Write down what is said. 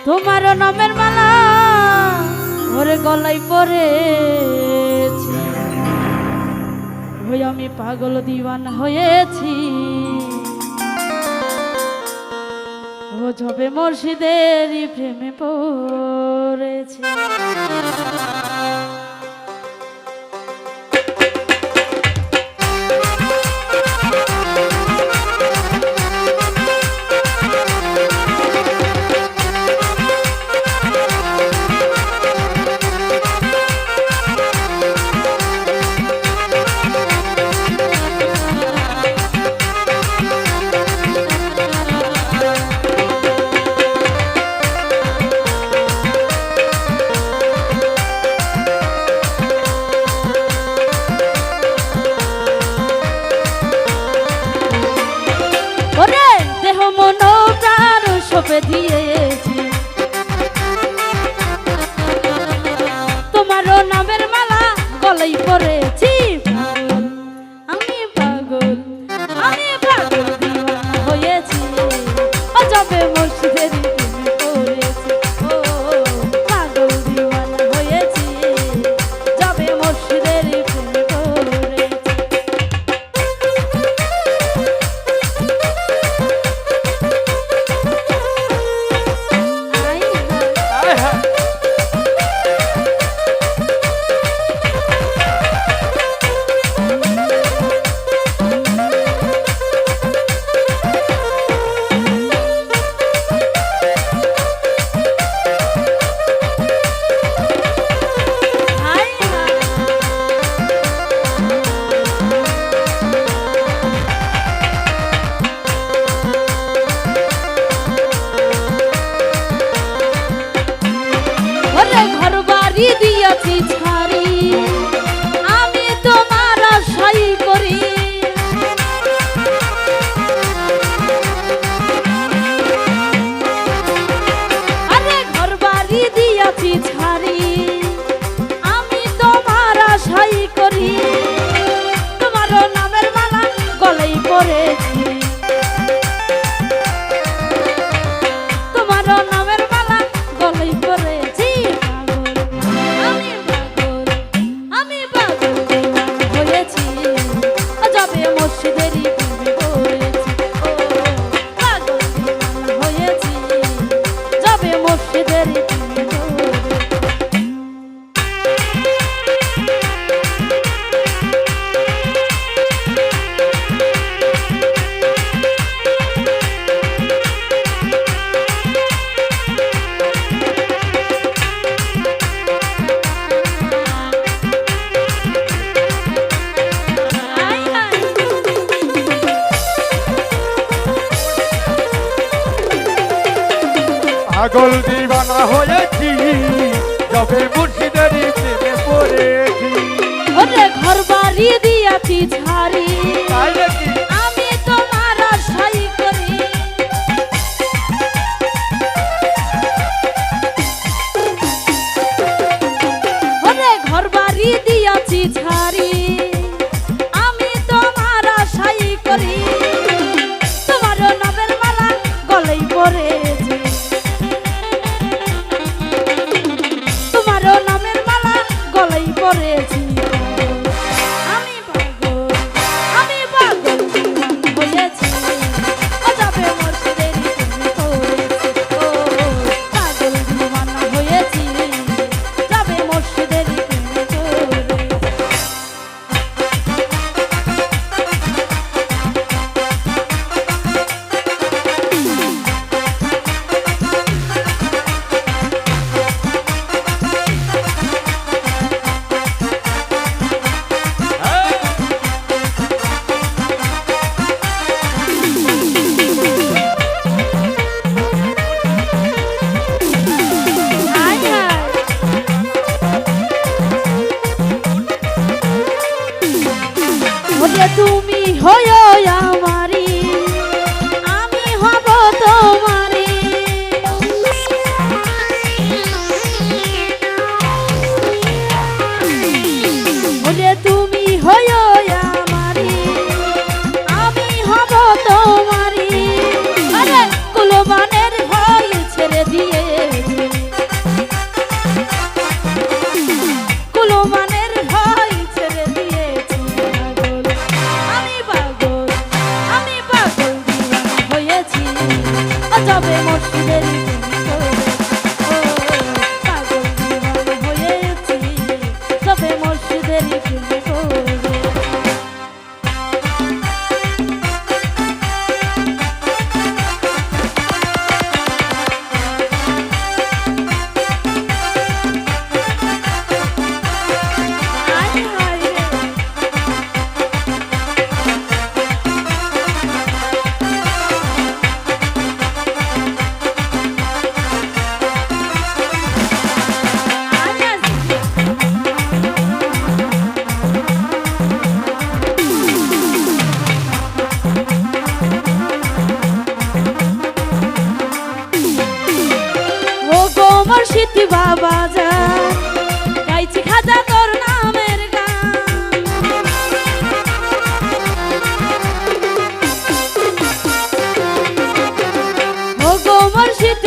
তোমার নামের মালা ওরে গলায় পড়েছি, ওই আমি পাগল দিওয়ানা হয়েছি। ও যবে মুর্শিদেরই প্রেমে পড়েছি। দিয়েছি তোমারও নামের মালা গলায় পড়েছি। আমি পাগল দিওয়ানা হয়েছি, যাবে মুর্শিদের প্রেমে পড়েছি। ও পাগল দিওয়ানা হয়েছি, যাবে মুর্শিদের প্রেমে পড়েছি। দিয়াছি ছাড়ি আমি তোমার আশাই করি, আরে ঘর বাড়ি দিয়াছি ছাড়ি আমি তোমার আশাই করি। তোমার নামের মালা গলায় পড়েছি, তোমার নামের মালা গলায় পড়েছি। মুর্শিদেরই প্রেমে পড়েছি, ও পাগল দিওয়ানা হয়েছি, যাবে মুর্শিদেরই প্রেমে পড়েছি। পাগল দিওয়ানা হয়েছি, যবে মুর্শিদেরই প্রেমে পড়েছি। ওরে ঘর বাড়ি দিয়াছি ছাড়ি তাই নাকি? আমি তোমার আশাই করি, ওরে ঘর বাড়ি দিয়াছি ছাড়ি আমি তোমার আশাই করি। তোমার নামের মালা গলায় পড়েছি, তোমার নামের মালা গলায় পড়েছি। আমি পাগল মুর্শিদের পাগল দিওয়ানা হয়েছি তবে মুর্শিদের প্রেমে পড়েছি। মুর্শিদ বাবা যান গাইছি খাজা তোর নামের গান ও গো মুর্শিদ